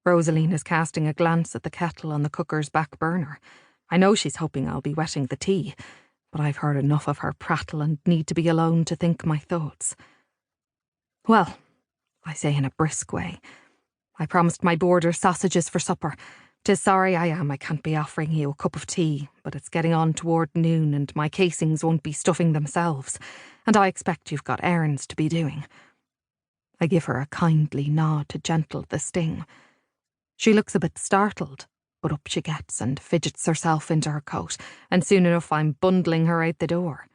Rosaline is casting a glance at the kettle on the cooker's back burner. I know she's hoping I'll be wetting the tea, but I've heard enough of her prattle and need to be alone to think my thoughts. Well, I say in a brisk way, I promised my boarder sausages for supper. 'Tis sorry I am I can't be offering you a cup of tea, but it's getting on toward noon and my casings won't be stuffing themselves, and I expect you've got errands to be doing. I give her a kindly nod to gentle the sting. She looks a bit startled, but up she gets and fidgets herself into her coat, and soon enough I'm bundling her out the door.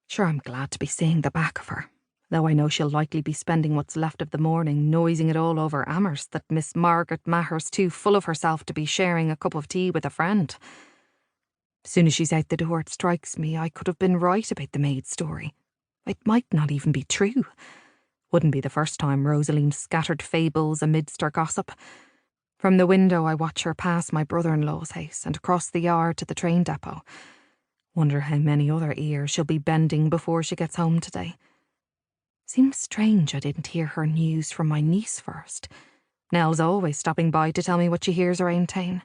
Sure, I'm glad to be seeing the back of her, though I know she'll likely be spending what's left of the morning noising it all over Amherst that Miss Margaret Maher's too full of herself to be sharing a cup of tea with a friend. As soon as she's out the door, it strikes me I could have been right about the maid story. It might not even be true. Wouldn't be the first time Rosaline scattered fables amidst her gossip. From the window I watch her pass my brother-in-law's house and across the yard to the train depot. Wonder how many other ears she'll be bending before she gets home today. Seems strange I didn't hear her news from my niece first. Nell's always stopping by to tell me what she hears around town.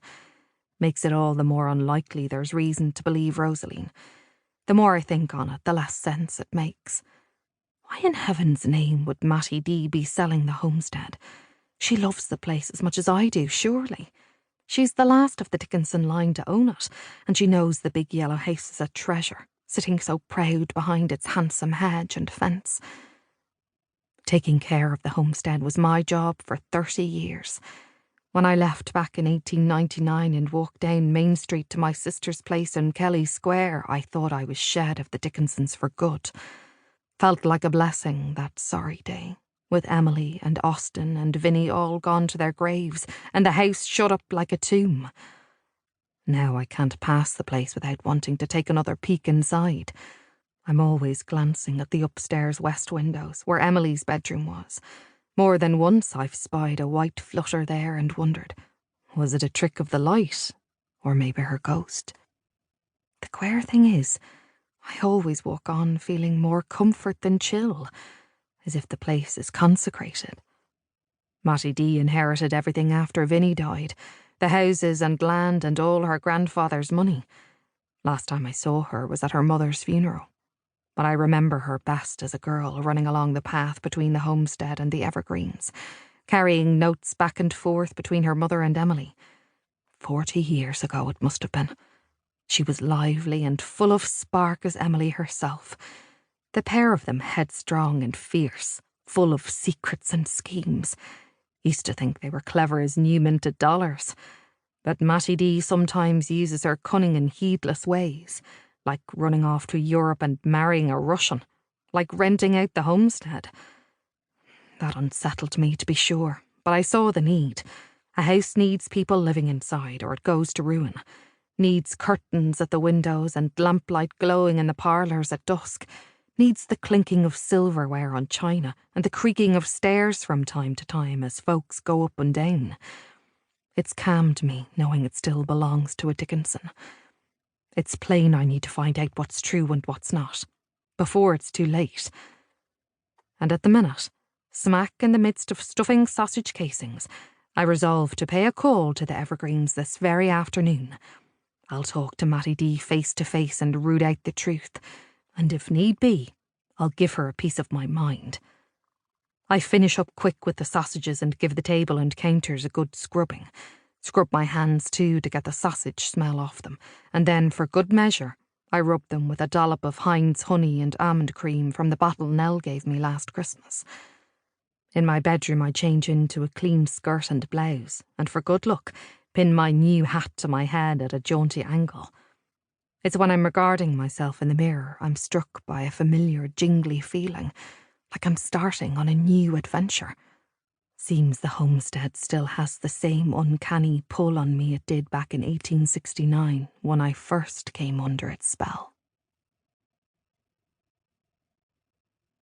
Makes it all the more unlikely there's reason to believe Rosaline. The more I think on it, the less sense it makes. Why in heaven's name would Mattie D be selling the Homestead? She loves the place as much as I do, surely. She's the last of the Dickinson line to own it, and she knows the big yellow house is a treasure, sitting so proud behind its handsome hedge and fence. Taking care of the homestead was my job for 30 years. When I left back in 1899 and walked down Main Street to my sister's place in Kelly Square, I thought I was shed of the Dickinsons for good. Felt like a blessing that sorry day, with Emily and Austin and Vinny all gone to their graves and the house shut up like a tomb. Now I can't pass the place without wanting to take another peek inside. I'm always glancing at the upstairs west windows, where Emily's bedroom was. More than once I've spied a white flutter there and wondered, was it a trick of the light, or maybe her ghost? The queer thing is, I always walk on feeling more comfort than chill, as if the place is consecrated. Mattie D inherited everything after Vinny died, the houses and land and all her grandfather's money. Last time I saw her was at her mother's funeral. But I remember her best as a girl running along the path between the homestead and the evergreens, carrying notes back and forth between her mother and Emily. 40 years ago it must have been. She was lively and full of spark as Emily herself. The pair of them headstrong and fierce, full of secrets and schemes. Used to think they were clever as new-minted dollars. But Mattie D sometimes uses her cunning in heedless ways, like running off to Europe and marrying a Russian, like renting out the homestead. That unsettled me, to be sure, but I saw the need. A house needs people living inside, or it goes to ruin. Needs curtains at the windows and lamplight glowing in the parlours at dusk. Needs the clinking of silverware on china and the creaking of stairs from time to time as folks go up and down. It's calmed me knowing it still belongs to a Dickinson. It's plain I need to find out what's true and what's not, before it's too late. And at the minute, smack in the midst of stuffing sausage casings, I resolve to pay a call to the Evergreens this very afternoon. I'll talk to Mattie D face to face and root out the truth, and if need be, I'll give her a piece of my mind. I finish up quick with the sausages and give the table and counters a good scrubbing. Scrub my hands too to get the sausage smell off them, and then, for good measure, I rub them with a dollop of Heinz honey and almond cream from the bottle Nell gave me last Christmas. In my bedroom I change into a clean skirt and blouse, and for good luck, pin my new hat to my head at a jaunty angle. It's when I'm regarding myself in the mirror I'm struck by a familiar jingly feeling, like I'm starting on a new adventure. Seems the homestead still has the same uncanny pull on me it did back in 1869 when I first came under its spell.